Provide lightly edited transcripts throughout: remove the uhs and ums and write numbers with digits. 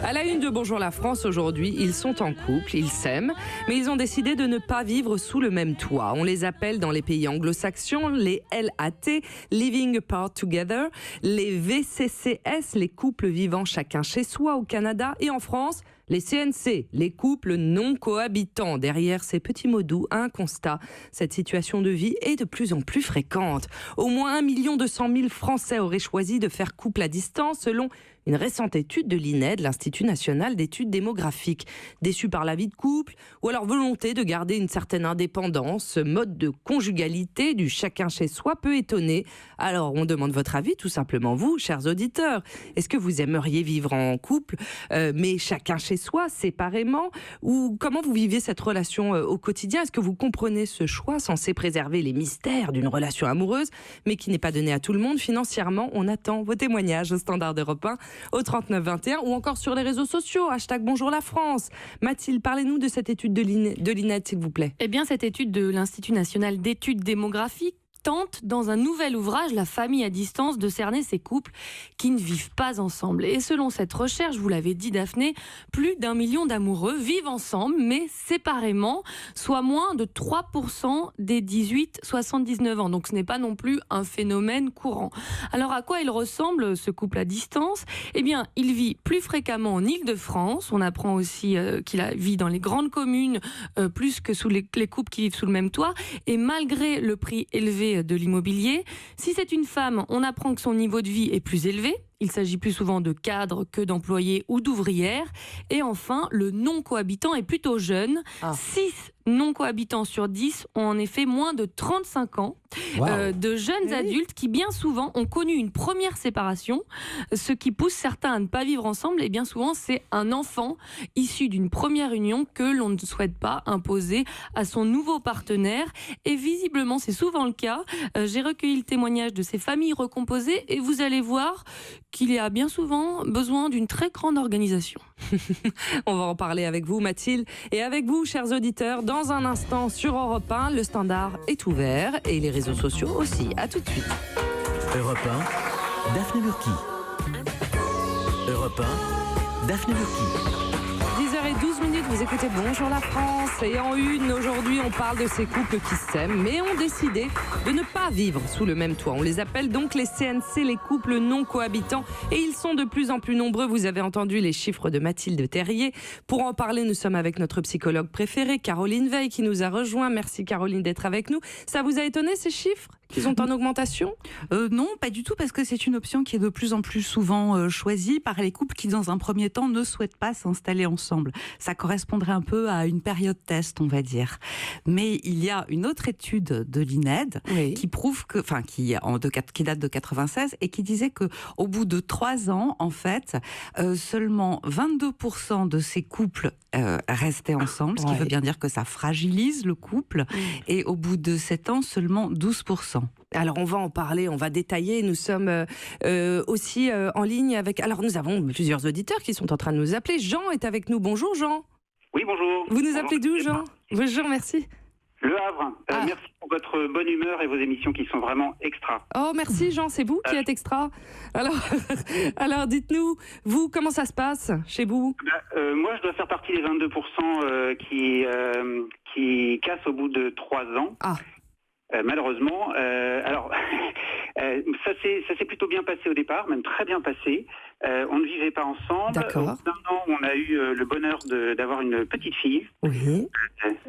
À la une de Bonjour la France aujourd'hui, ils sont en couple, ils s'aiment, mais ils ont décidé de ne pas vivre sous le même toit. On les appelle dans les pays anglo-saxons les LAT, Living Apart Together, les VCCS, les couples vivant chacun chez soi au Canada, et en France, les CNC, les couples non cohabitants. Derrière ces petits mots doux, un constat, cette situation de vie est de plus en plus fréquente. Au moins 1 200 000 Français auraient choisi de faire couple à distance selon une récente étude de l'INED, l'Institut national d'études démographiques. Déçus par la vie de couple ou alors volonté de garder une certaine indépendance, ce mode de conjugalité du chacun chez soi peut étonner. Alors on demande votre avis tout simplement, vous, chers auditeurs. Est-ce que vous aimeriez vivre en couple, mais chacun chez soi, séparément, ou comment vous vivez cette relation au quotidien? Est-ce que vous comprenez ce choix censé préserver les mystères d'une relation amoureuse, mais qui n'est pas donné à tout le monde financièrement? On attend vos témoignages au Standard d'Europe 1 au 39 21 ou encore sur les réseaux sociaux, #Bonjour la France. Mathilde, parlez-nous de cette étude de l'INED, s'il vous plaît. Eh bien, cette étude de l'Institut national d'études démographiques tente, dans un nouvel ouvrage, La famille à distance, de cerner ces couples qui ne vivent pas ensemble. Et selon cette recherche, vous l'avez dit Daphné, plus d'1 million d'amoureux vivent ensemble, mais séparément, soit moins de 3% des 18-79 ans. Donc ce n'est pas non plus un phénomène courant. Alors à quoi il ressemble, ce couple à distance? Eh bien, il vit plus fréquemment en Île-de-France. On apprend aussi qu'il vit dans les grandes communes, plus que sous les couples qui vivent sous le même toit. Et malgré le prix élevé de l'immobilier, si c'est une femme, on apprend que son niveau de vie est plus élevé. Il s'agit plus souvent de cadres que d'employés ou d'ouvrières. Et enfin, le non-cohabitant est plutôt jeune. 6 non-cohabitants sur 10 ont en effet moins de 35 ans. De jeunes adultes qui bien souvent ont connu une première séparation. Ce qui pousse certains à ne pas vivre ensemble, et bien souvent c'est un enfant issu d'une première union que l'on ne souhaite pas imposer à son nouveau partenaire. Et visiblement c'est souvent le cas. J'ai recueilli le témoignage de ces familles recomposées et vous allez voir qu'il y a bien souvent besoin d'une très grande organisation. On va en parler avec vous, Mathilde, et avec vous, chers auditeurs, dans un instant sur Europe 1. Le Standard est ouvert et les réseaux sociaux aussi. À tout de suite. Europe 1, Daphné Burki. Europe 1, Daphné Burki. 10h12, vous écoutez Bonjour la France. Et en une, aujourd'hui, on parle de ces couples qui s'aiment, mais ont décidé de ne pas vivre sous le même toit. On les appelle donc les CNC, les couples non cohabitants. Et ils sont de plus en plus nombreux. Vous avez entendu les chiffres de Mathilde Terrier. Pour en parler, nous sommes avec notre psychologue préférée, Caroline Veil, qui nous a rejoint. Merci Caroline d'être avec nous. Ça vous a étonné ces chiffres qui sont en augmentation? Non, pas du tout, parce que c'est une option qui est de plus en plus souvent choisie par les couples qui, dans un premier temps, ne souhaitent pas s'installer ensemble. Ça correspondrait un peu à une période test, on va dire. Mais il y a une autre étude de l'INED qui prouve que, qui date de 96 et qui disait que au bout de 3 ans, en fait, seulement 22% de ces couples restaient ensemble, ce qui veut bien dire que ça fragilise le couple. Et au bout de 7 ans, seulement 12%. Alors on va en parler, on va détailler. Nous sommes aussi en ligne avec... Alors nous avons plusieurs auditeurs qui sont en train de nous appeler. Jean est avec nous. Bonjour Jean. Oui, bonjour. Vous nous appelez d'où Jean? Bonjour, merci. Le Havre. Merci pour votre bonne humeur et vos émissions qui sont vraiment extra. Oh merci Jean, c'est vous qui êtes extra. Alors dites-nous, vous, comment ça se passe chez vous? Moi je dois faire partie des 22% qui cassent au bout de 3 ans. Malheureusement, ça s'est plutôt bien passé au départ, même très bien passé. On ne vivait pas ensemble. D'accord. Au bout d'1 an, on a eu le bonheur d'avoir une petite fille. Oui.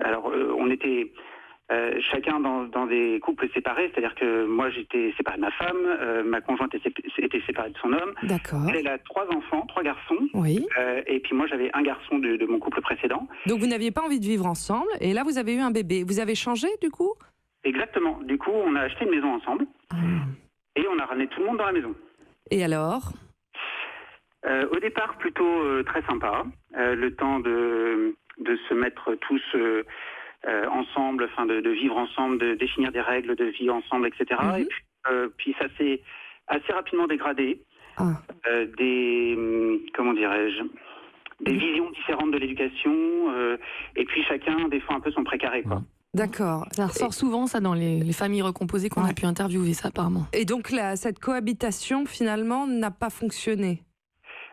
Alors, on était chacun dans des couples séparés, c'est-à-dire que moi j'étais séparé de ma femme, ma conjointe était séparée de son homme. D'accord. Elle a 3 enfants, 3 garçons. Oui. Et puis moi j'avais un garçon de mon couple précédent. Donc vous n'aviez pas envie de vivre ensemble, et là vous avez eu un bébé. Vous avez changé du coup? Exactement. Du coup, on a acheté une maison ensemble et on a ramené tout le monde dans la maison. Et alors? Au départ, plutôt très sympa. Le temps de se mettre tous ensemble, enfin de vivre ensemble, de définir des règles de vie ensemble, etc. Et puis ça s'est assez rapidement dégradé. Comment dirais-je, des visions différentes de l'éducation, et puis chacun défend un peu son précaré, quoi. D'accord. Ça ressort souvent, ça, dans les familles recomposées qu'on a pu interviewer, ça, apparemment. Et donc, cette cohabitation, finalement, n'a pas fonctionné?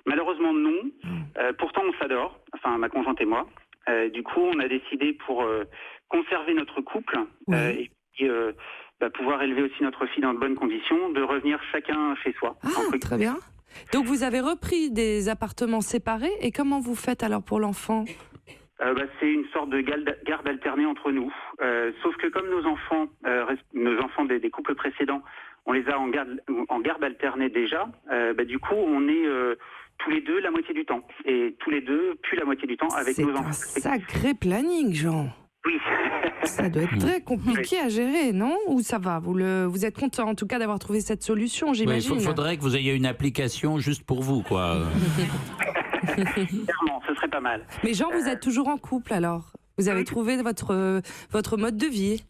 Malheureusement, non. Pourtant, on s'adore, enfin ma conjointe et moi. Du coup, on a décidé pour conserver notre couple et puis pouvoir élever aussi notre fille dans de bonnes conditions, de revenir chacun chez soi. Très bien. Donc vous avez repris des appartements séparés et comment vous faites alors pour l'enfant ? C'est une sorte de garde alternée entre nous. Sauf que comme nos enfants des couples précédents, on les a en garde alternée déjà, du coup on est tous les deux la moitié du temps. Et tous les deux plus la moitié du temps avec nos enfants. C'est un sacré planning, Jean. Oui. Ça doit être très compliqué à gérer, non ? Ou ça va ? Vous êtes content en tout cas d'avoir trouvé cette solution, j'imagine. Il faudrait que vous ayez une application juste pour vous, quoi. Clairement, ce serait pas mal. Mais Jean, vous êtes toujours en couple alors ? Vous avez trouvé votre mode de vie ?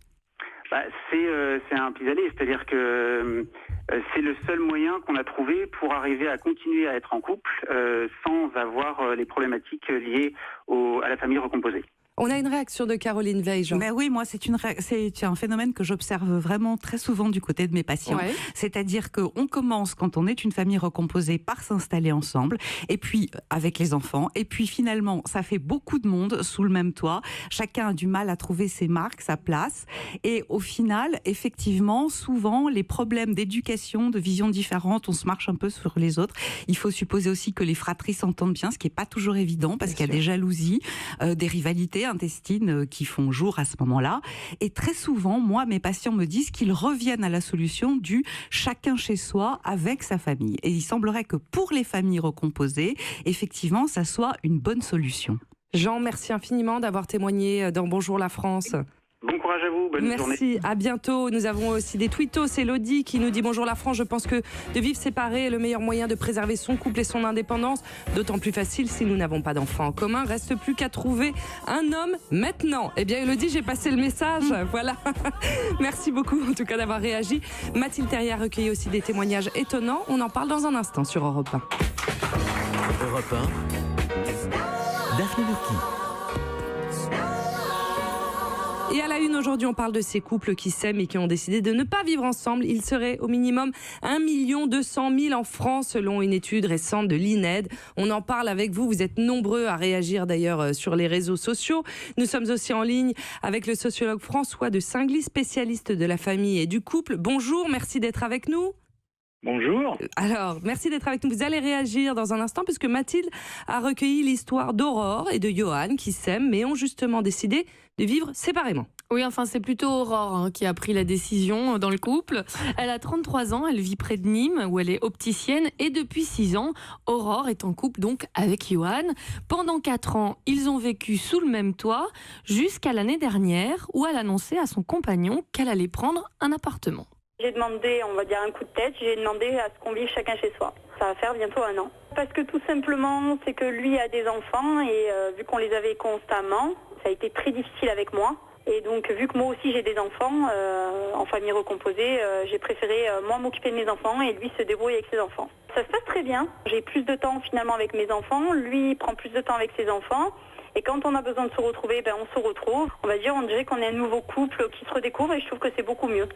C'est un pis-aller, c'est-à-dire que c'est le seul moyen qu'on a trouvé pour arriver à continuer à être en couple sans avoir les problématiques liées à la famille recomposée. On a une réaction de Caroline Veil, Jean. Mais oui, moi, c'est un phénomène que j'observe vraiment très souvent du côté de mes patients. Ouais. C'est-à-dire qu'on commence, quand on est une famille recomposée, par s'installer ensemble, et puis avec les enfants, et puis finalement, ça fait beaucoup de monde sous le même toit. Chacun a du mal à trouver ses marques, sa place. Et au final, effectivement, souvent, les problèmes d'éducation, de vision différente, on se marche un peu sur les autres. Il faut supposer aussi que les fratries s'entendent bien, ce qui n'est pas toujours évident, parce qu'il y a des jalousies, des rivalités intestines qui font jour à ce moment-là. Et très souvent, moi, mes patients me disent qu'ils reviennent à la solution du chacun chez soi avec sa famille. Et il semblerait que pour les familles recomposées, effectivement, ça soit une bonne solution. Jean, merci infiniment d'avoir témoigné dans Bonjour la France. Bon courage à vous, bonne journée. Merci, à bientôt. Nous avons aussi des tweetos. Elodie qui nous dit Bonjour la France, je pense que de vivre séparés est le meilleur moyen de préserver son couple et son indépendance. D'autant plus facile si nous n'avons pas d'enfants en commun. Reste plus qu'à trouver un homme maintenant. Eh bien Elodie, j'ai passé le message. Voilà. Merci beaucoup en tout cas d'avoir réagi. Mathilde Terrier a recueilli aussi des témoignages étonnants. On en parle dans un instant sur Europe 1. Europe 1, Daphne Burki. Et à la une aujourd'hui, on parle de ces couples qui s'aiment et qui ont décidé de ne pas vivre ensemble. Il serait au minimum 1 200 000 en France selon une étude récente de l'INED. On en parle avec vous. Vous êtes nombreux à réagir d'ailleurs sur les réseaux sociaux. Nous sommes aussi en ligne avec le sociologue François de Singly, spécialiste de la famille et du couple. Bonjour, merci d'être avec nous. Bonjour. Alors, merci d'être avec nous. Vous allez réagir dans un instant puisque Mathilde a recueilli l'histoire d'Aurore et de Johan qui s'aiment mais ont justement décidé de vivre séparément. Oui, enfin, c'est plutôt Aurore qui a pris la décision dans le couple. Elle a 33 ans, elle vit près de Nîmes, où elle est opticienne. Et depuis 6 ans, Aurore est en couple donc avec Johan. Pendant 4 ans, ils ont vécu sous le même toit, jusqu'à l'année dernière, où elle annonçait à son compagnon qu'elle allait prendre un appartement. J'ai demandé, on va dire un coup de tête, j'ai demandé à ce qu'on vive chacun chez soi. Ça va faire bientôt 1 an. Parce que tout simplement, c'est que lui a des enfants et vu qu'on les avait constamment, ça a été très difficile avec moi. Et donc, vu que moi aussi j'ai des enfants en famille recomposée, j'ai préféré moi m'occuper de mes enfants et lui se débrouiller avec ses enfants. Ça se passe très bien. J'ai plus de temps finalement avec mes enfants. Lui prend plus de temps avec ses enfants. Et quand on a besoin de se retrouver, on se retrouve. On dirait qu'on est un nouveau couple qui se redécouvre et je trouve que c'est beaucoup mieux.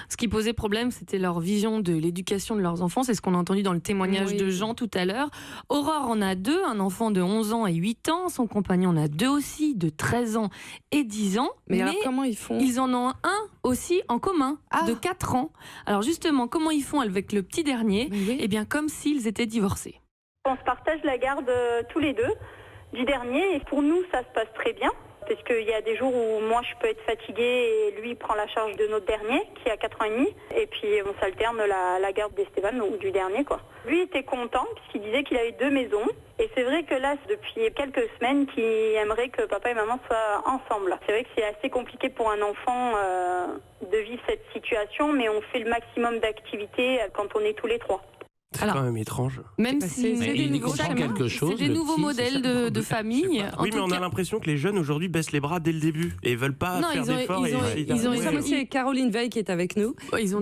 Ce qui posait problème, c'était leur vision de l'éducation de leurs enfants. C'est ce qu'on a entendu dans le témoignage de Jean tout à l'heure. Aurore en a 2, un enfant de 11 ans et 8 ans. Son compagnon en a 2 aussi, de 13 ans et 10 ans. Mais alors comment ils font ? Ils en ont un aussi en commun, de 4 ans. Alors justement, comment ils font avec le petit dernier ? Eh bien, comme s'ils étaient divorcés. On se partage la garde tous les deux du dernier. Et pour nous, ça se passe très bien. Parce qu'il y a des jours où moi je peux être fatiguée et lui prend la charge de notre dernier qui a 4 ans et demi. Et puis on s'alterne la garde d'Esteban, donc du dernier quoi. Lui était content puisqu'il disait qu'il avait 2 maisons. Et c'est vrai que là, depuis quelques semaines, qu'il aimerait que papa et maman soient ensemble. C'est vrai que c'est assez compliqué pour un enfant de vivre cette situation, mais on fait le maximum d'activités quand on est tous les 3. C'est quand même étrange. Même si c'est des nouveaux modèles de famille. Oui, mais on a l'impression que les jeunes aujourd'hui baissent les bras dès le début et ils veulent pas faire d'efforts. Nous sommes aussi avec Caroline Veil qui est avec nous. Ils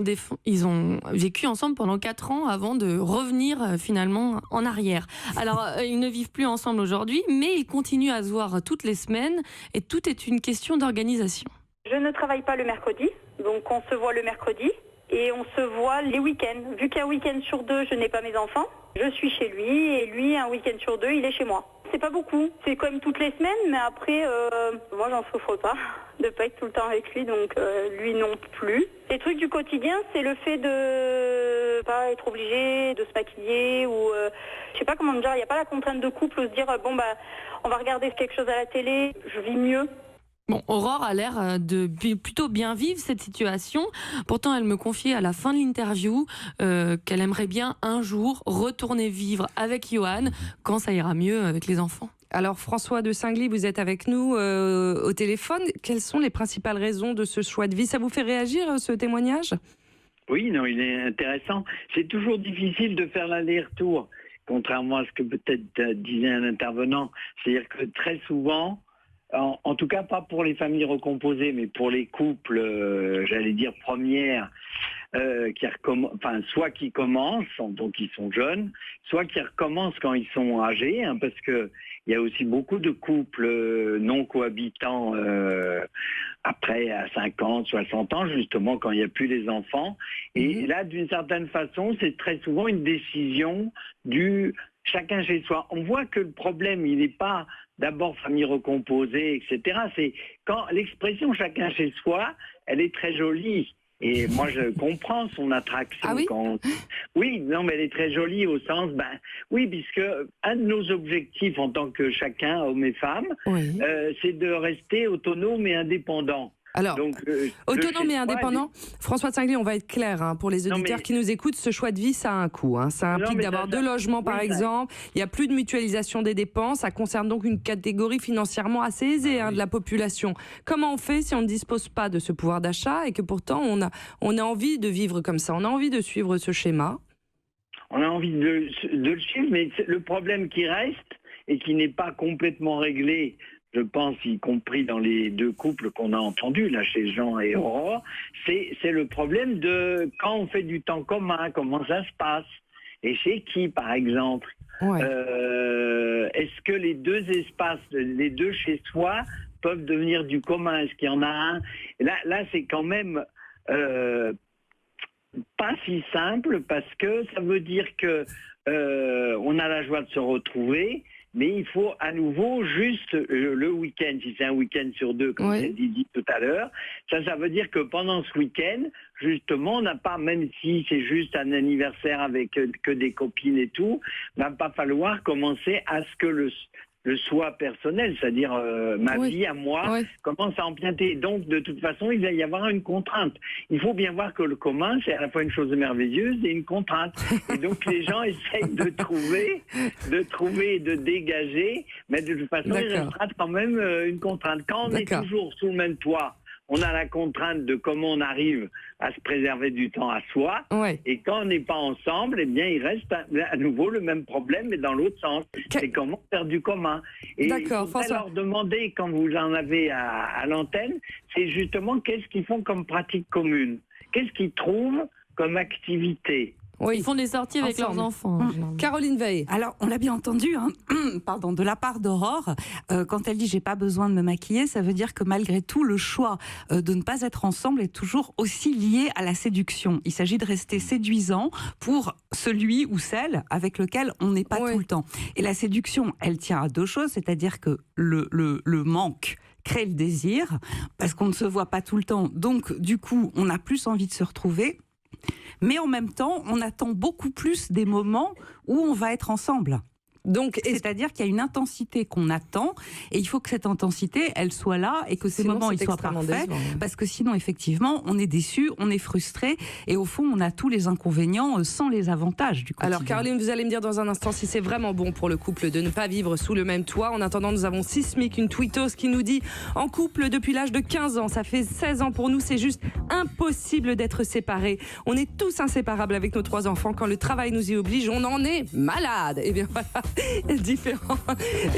ont vécu ensemble pendant 4 ans avant de revenir finalement en arrière. Alors, ils ne vivent plus ensemble aujourd'hui, mais ils continuent à se voir toutes les semaines et tout est une question d'organisation. Je ne travaille pas le mercredi, donc on se voit le mercredi. Et on se voit les week-ends. Vu qu'un week-end sur 2, je n'ai pas mes enfants, je suis chez lui et lui, un week-end sur 2, il est chez moi. C'est pas beaucoup. C'est comme toutes les semaines, mais après, moi, j'en souffre pas de pas être tout le temps avec lui, donc lui non plus. Les trucs du quotidien, c'est le fait de pas être obligé de se maquiller ou je sais pas comment dire. Il n'y a pas la contrainte de couple où se dire bon bah on va regarder quelque chose à la télé. Je vis mieux. Bon, Aurore a l'air de plutôt bien vivre cette situation. Pourtant, elle me confiait à la fin de l'interview qu'elle aimerait bien un jour retourner vivre avec Johan quand ça ira mieux avec les enfants. Alors François de Singly, vous êtes avec nous au téléphone. Quelles sont les principales raisons de ce choix de vie? Ça vous fait réagir, ce témoignage? Oui, non, il est intéressant. C'est toujours difficile de faire l'aller-retour, contrairement à ce que peut-être disait un intervenant. C'est-à-dire que très souvent, en tout cas pas pour les familles recomposées, mais pour les couples, j'allais dire premières, soit qui commencent, donc ils sont jeunes, soit qui recommencent quand ils sont âgés, hein, parce que il y a aussi beaucoup de couples non cohabitants après à 50, 60 ans, justement quand il n'y a plus les enfants. Et là, d'une certaine façon, c'est très souvent une décision du chacun chez soi. On voit que le problème, il n'est pas d'abord famille recomposée, etc. C'est quand l'expression chacun chez soi, elle est très jolie. Et moi, je comprends son attraction. Ah oui ? Oui, non, mais elle est très jolie au sens, oui, puisque un de nos objectifs en tant que chacun, hommes et femmes, c'est de rester autonome et indépendant. Alors, autonome et indépendant, François de Singly, on va être clair pour les auditeurs qui nous écoutent, ce choix de vie, ça a un coût. Ça implique d'avoir 2 logements, par exemple. Il n'y a plus de mutualisation des dépenses. Ça concerne donc une catégorie financièrement assez aisée de la population. Comment on fait si on ne dispose pas de ce pouvoir d'achat et que pourtant on a envie de vivre comme ça, on a envie de suivre ce schéma? On a envie de le suivre, mais le problème qui reste et qui n'est pas complètement réglé, je pense, y compris dans les 2 couples qu'on a entendus, là, chez Jean et Aurore, c'est le problème de quand on fait du temps commun, comment ça se passe, et chez qui, par exemple. Est-ce que les 2 espaces, les 2 chez soi, peuvent devenir du commun? Est-ce qu'il y en a un? Là, c'est quand même pas si simple, parce que ça veut dire que on a la joie de se retrouver, mais il faut à nouveau juste le week-end, si c'est un week-end sur 2, comme j'ai dit tout à l'heure, ça veut dire que pendant ce week-end, justement, on n'a pas, même si c'est juste un anniversaire avec que des copines et tout, va pas falloir commencer à ce que le soi personnel, c'est-à-dire ma vie à moi, commence à empiéter. Donc, de toute façon, il va y avoir une contrainte. Il faut bien voir que le commun, c'est à la fois une chose merveilleuse et une contrainte. Et donc, les gens essayent de trouver, de dégager, mais de toute façon, il restera quand même une contrainte. Quand on est toujours sous le même toit, on a la contrainte de comment on arrive à se préserver du temps à soi. Et quand on n'est pas ensemble, eh bien, il reste à nouveau le même problème, mais dans l'autre sens. C'est comment faire du commun. Et il faudrait leur demander, quand vous en avez à l'antenne, c'est justement qu'est-ce qu'ils font comme pratique commune. Qu'est-ce qu'ils trouvent comme activité. Ils font des sorties avec leurs enfants. Caroline Veil. Alors, on l'a bien entendu, de la part d'Aurore, quand elle dit « j'ai pas besoin de me maquiller », ça veut dire que malgré tout, le choix de ne pas être ensemble est toujours aussi lié à la séduction. Il s'agit de rester séduisant pour celui ou celle avec lequel on n'est pas tout le temps. Et la séduction, elle tient à 2 choses, c'est-à-dire que le manque crée le désir, parce qu'on ne se voit pas tout le temps, donc du coup, on a plus envie de se retrouver. Mais en même temps, on attend beaucoup plus des moments où on va être ensemble. Donc, c'est-à-dire qu'il y a une intensité qu'on attend et il faut que cette intensité, elle soit là et que ces moments ils soient parfaits, parce que sinon, effectivement, on est déçu, on est frustré et au fond, on a tous les inconvénients sans les avantages du quotidien. Alors, Caroline, vous allez me dire dans un instant si c'est vraiment bon pour le couple de ne pas vivre sous le même toit. En attendant, nous avons Sismic, une tweetos qui nous dit « En couple depuis l'âge de 15 ans, ça fait 16 ans pour nous, c'est juste impossible d'être séparés. On est tous inséparables avec nos 3 enfants. Quand le travail nous y oblige, on en est malade. » Et bien voilà.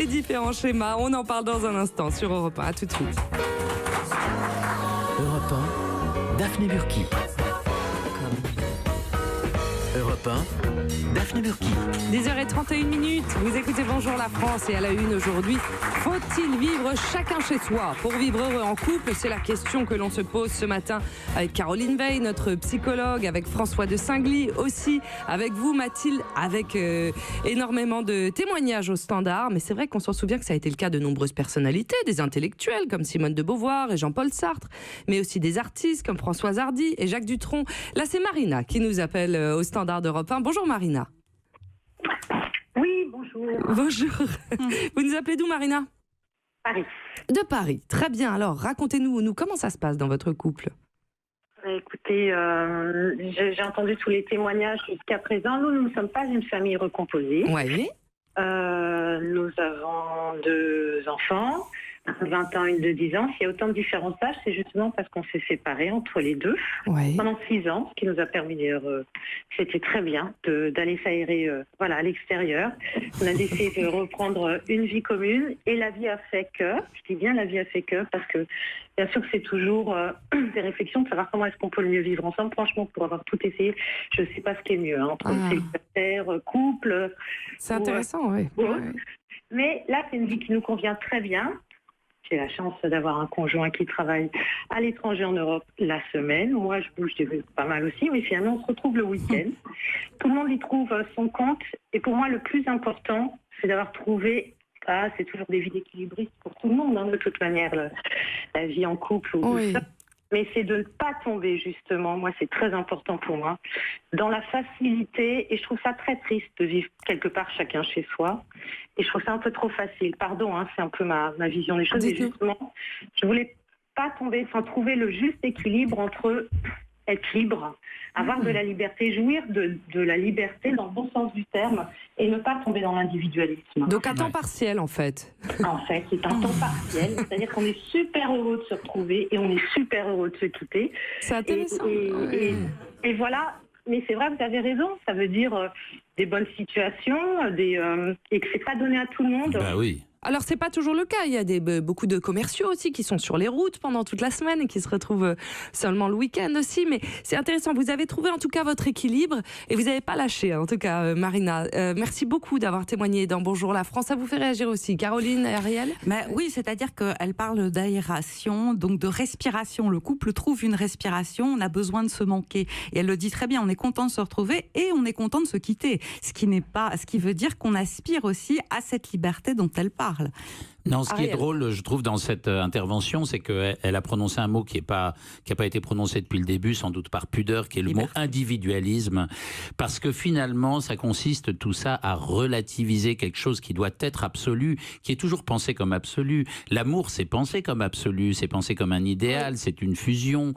Différents schémas. On en parle dans un instant sur Europe 1. À tout de suite. Europe 1, Daphné Burki. Europe Europe 1, Daphné Burki. 10h31, vous écoutez Bonjour la France et à la une aujourd'hui, faut-il vivre chacun chez soi pour vivre heureux en couple? C'est la question que l'on se pose ce matin avec Caroline Veil, notre psychologue, avec François de Singly aussi, avec vous Mathilde, avec énormément de témoignages au standard. Mais c'est vrai qu'on s'en souvient que ça a été le cas de nombreuses personnalités, des intellectuels comme Simone de Beauvoir et Jean-Paul Sartre, mais aussi des artistes comme Françoise Hardy et Jacques Dutronc. Là, c'est Marina qui nous appelle au standard d'Europe 1. Bonjour Marina. Oui, bonjour. Bonjour. Vous nous appelez d'où, Marina? Paris. De Paris. Très bien. Alors, racontez-nous comment ça se passe dans votre couple? Écoutez, j'ai entendu tous les témoignages jusqu'à présent. Nous ne sommes pas une famille recomposée. Oui. Nous avons 2 enfants, 20 ans et une de 10 ans. S'il y a autant de différences d'âge, c'est justement parce qu'on s'est séparés entre les deux pendant 6 ans, ce qui nous a permis d'ailleurs, c'était très bien, d'aller s'aérer à l'extérieur. On a décidé de reprendre une vie commune et la vie a fait que, je dis bien la vie a fait que, parce que bien sûr que c'est toujours des réflexions de savoir comment est-ce qu'on peut le mieux vivre ensemble. Franchement, pour avoir tout essayé, je ne sais pas ce qui est mieux, entre célibataire, couple. C'est intéressant, oui. Mais là, c'est une vie qui nous convient très bien. J'ai la chance d'avoir un conjoint qui travaille à l'étranger en Europe la semaine. Moi, je bouge pas mal aussi, mais finalement, on se retrouve le week-end. Tout le monde y trouve son compte. Et pour moi, le plus important, c'est d'avoir trouvé... c'est toujours des vies d'équilibristes pour tout le monde, hein, de toute manière, la vie en couple ou tout ça. Mais c'est de ne pas tomber, justement, moi c'est très important pour moi, dans la facilité, et je trouve ça très triste de vivre quelque part chacun chez soi, et je trouve ça un peu trop facile. Pardon, hein, c'est un peu ma vision des choses, mais justement, je voulais pas tomber sans trouver le juste équilibre entre être libre, avoir de la liberté, jouir de la liberté dans le bon sens du terme, et ne pas tomber dans l'individualisme. Donc à temps partiel, en fait. En fait, c'est un temps partiel, c'est-à-dire qu'on est super heureux de se retrouver et on est super heureux de se quitter. C'est intéressant. Et voilà, mais c'est vrai, vous avez raison, ça veut dire des bonnes situations, et que c'est pas donné à tout le monde. Bah oui. Alors, c'est pas toujours le cas. Il y a beaucoup de commerciaux aussi qui sont sur les routes pendant toute la semaine et qui se retrouvent seulement le week-end aussi. Mais c'est intéressant. Vous avez trouvé en tout cas votre équilibre et vous n'avez pas lâché. En tout cas, Marina, merci beaucoup d'avoir témoigné dans Bonjour la France. Ça vous fait réagir aussi, Caroline et Ariel? Oui, c'est-à-dire qu'elle parle d'aération, donc de respiration. Le couple trouve une respiration. On a besoin de se manquer. Et elle le dit très bien. On est content de se retrouver et on est content de se quitter. Ce qui veut dire qu'on aspire aussi à cette liberté dont elle parle. Non, ce qui est drôle, je trouve, dans cette intervention, c'est qu'elle a prononcé un mot qui n'a pas été prononcé depuis le début, sans doute par pudeur, qui est le mot individualisme. Parce que finalement, ça consiste tout ça à relativiser quelque chose qui doit être absolu, qui est toujours pensé comme absolu. L'amour, c'est pensé comme absolu, c'est pensé comme un idéal, c'est une fusion,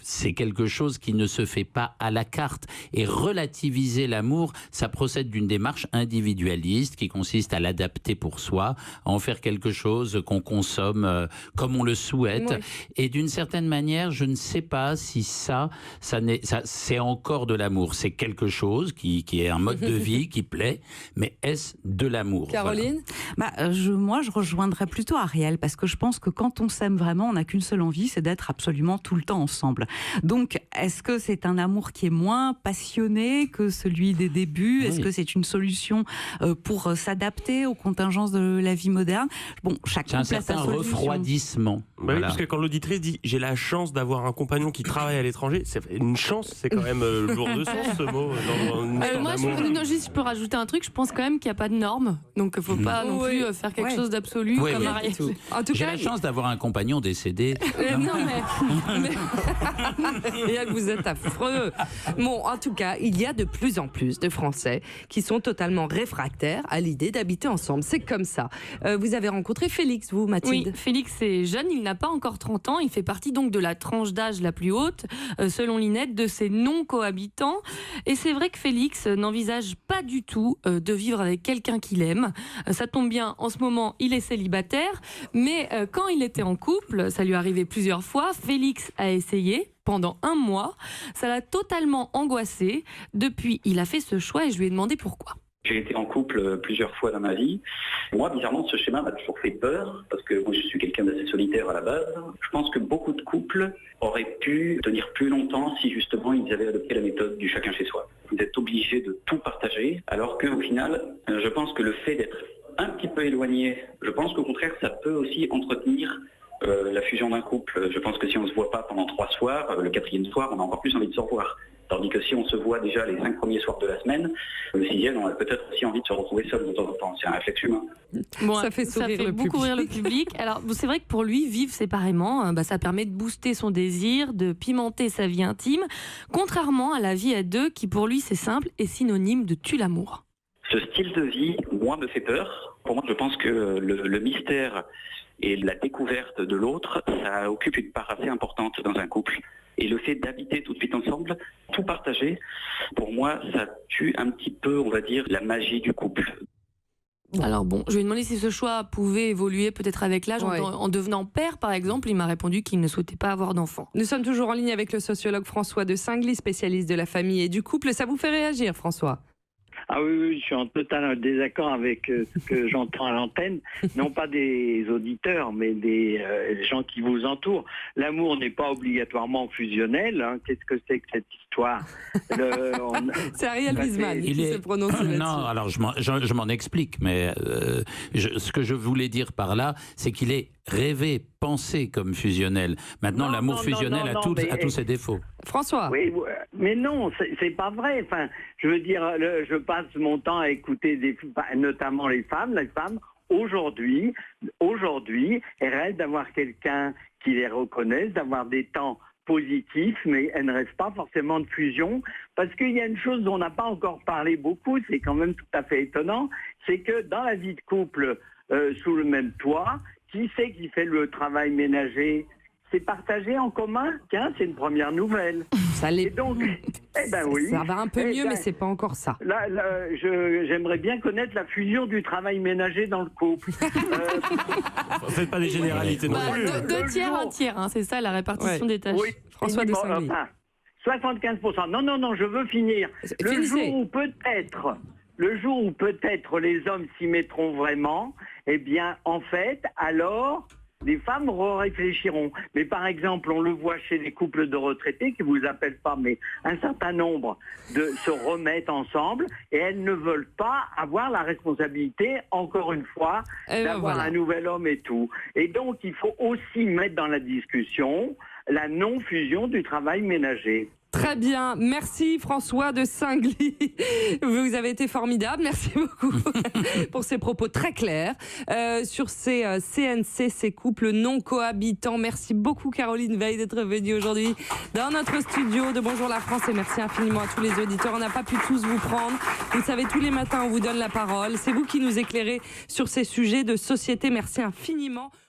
c'est quelque chose qui ne se fait pas à la carte. Et relativiser l'amour, ça procède d'une démarche individualiste qui consiste à l'adapter pour soi, à en faire quelque chose qu'on consomme comme on le souhaite. Et d'une certaine manière, je ne sais pas si ça c'est encore de l'amour. C'est quelque chose qui est un mode de vie qui plaît, mais est-ce de l'amour? Caroline? Moi, je rejoindrais plutôt Ariel, parce que je pense que quand on s'aime vraiment, on n'a qu'une seule envie, c'est d'être absolument tout le temps ensemble. Donc, est-ce que c'est un amour qui est moins passionné que celui des débuts? Est-ce que c'est une solution pour s'adapter aux contingences de la vie moderne? Bon, chacun c'est un certain refroidissement. Oui, parce que quand l'auditrice dit « j'ai la chance d'avoir un compagnon qui travaille à l'étranger », c'est une chance, c'est quand même lourd de sens ce mot. Moi, je peux rajouter un truc, je pense quand même qu'il n'y a pas de normes, donc il ne faut pas non plus faire quelque chose d'absolu comme Ariel. J'ai la chance d'avoir un compagnon décédé. Et vous êtes affreux. Bon, en tout cas, il y a de plus en plus de Français qui sont totalement réfractaires à l'idée d'habiter ensemble. C'est comme ça. Vous avez rencontré Félix, vous, Mathilde? Oui, Félix est jeune, il n'a pas encore 30 ans, il fait partie donc de la tranche d'âge la plus haute, selon l'INED, de ses non-cohabitants. Et c'est vrai que Félix n'envisage pas du tout de vivre avec quelqu'un qu'il aime. Ça tombe bien, en ce moment, il est célibataire, mais quand il était en couple, ça lui arrivait plusieurs fois, Félix a essayé pendant 1 mois. Ça l'a totalement angoissé. Depuis, il a fait ce choix et je lui ai demandé pourquoi. J'ai été en couple plusieurs fois dans ma vie. Moi, bizarrement, ce schéma m'a toujours fait peur, parce que moi, je suis quelqu'un d'assez solitaire à la base. Je pense que beaucoup de couples auraient pu tenir plus longtemps si justement ils avaient adopté la méthode du chacun chez soi. vous êtes obligé de tout partager, alors qu'au final, je pense que le fait d'être un petit peu éloigné, je pense qu'au contraire, ça peut aussi entretenir la fusion d'un couple. Je pense que si on ne se voit pas pendant 3 soirs, le 4e soir, on a encore plus envie de se revoir. Tandis que si on se voit déjà les 5 premiers soirs de la semaine, le 6e, on a peut-être aussi envie de se retrouver seul de temps en temps. C'est un réflexe humain. Bon, ça fait sourire beaucoup rire le public. Alors, c'est vrai que pour lui, vivre séparément, ça permet de booster son désir, de pimenter sa vie intime, contrairement à la vie à 2 qui, pour lui, c'est simple et synonyme de tue l'amour. Ce style de vie, moi, me fait peur. Pour moi, je pense que le mystère et la découverte de l'autre, ça occupe une part assez importante dans un couple. Et le fait d'habiter tout de suite ensemble, tout partager, pour moi, ça tue un petit peu, on va dire, la magie du couple. Alors bon, je lui ai demandé si ce choix pouvait évoluer peut-être avec l'âge, en devenant père par exemple. Il m'a répondu qu'il ne souhaitait pas avoir d'enfant. Nous sommes toujours en ligne avec le sociologue François de Singly, spécialiste de la famille et du couple. Ça vous fait réagir, François ? Ah oui, je suis en total désaccord avec ce que j'entends à l'antenne. Non pas des auditeurs, mais des gens qui vous entourent. L'amour n'est pas obligatoirement fusionnel. Hein. Qu'est-ce que c'est que cette histoire? C'est Ariel Wiesman qui se prononce là-dessus. Non, alors je m'en explique, mais ce que je voulais dire par là, c'est qu'il est rêvé, pensé comme fusionnel. Maintenant, l'amour fusionnel a tous ses défauts. François. Oui, mais non, c'est pas vrai. Enfin, je veux dire, je passe mon temps à écouter notamment les femmes. Les femmes, aujourd'hui, elles rêvent d'avoir quelqu'un qui les reconnaisse, d'avoir des temps positifs, mais elles ne rêvent pas forcément de fusion, parce qu'il y a une chose dont on n'a pas encore parlé beaucoup, c'est quand même tout à fait étonnant, c'est que dans la vie de couple, sous le même toit, qui c'est qui fait le travail ménager? C'est partagé en commun. Tiens, c'est une première nouvelle. Ça l'est. Et donc, oui. Ça va un peu mieux, mais c'est pas encore ça. Là, j'aimerais bien connaître la fusion du travail ménager dans le couple. Faites pas des généralités non plus. 2 tiers, 1 tiers, hein, c'est ça la répartition des tâches. Oui, François de Singly. 75%. Non, je veux finir. Le jour où peut-être les hommes s'y mettront vraiment, eh bien, en fait, alors, les femmes réfléchiront. Mais par exemple, on le voit chez les couples de retraités, qui ne vous appellent pas, mais un certain nombre de se remettent ensemble, et elles ne veulent pas avoir la responsabilité, encore une fois, d'avoir un nouvel homme et tout. Et donc, il faut aussi mettre dans la discussion la non-fusion du travail ménager. Très bien, merci François de Singly. Vous avez été formidable, merci beaucoup pour ces propos très clairs sur ces CNC, ces couples non cohabitants. Merci beaucoup Caroline Veil d'être venue aujourd'hui dans notre studio de Bonjour la France et merci infiniment à tous les auditeurs. On n'a pas pu tous vous prendre. Vous savez, tous les matins on vous donne la parole. C'est vous qui nous éclairez sur ces sujets de société. Merci infiniment.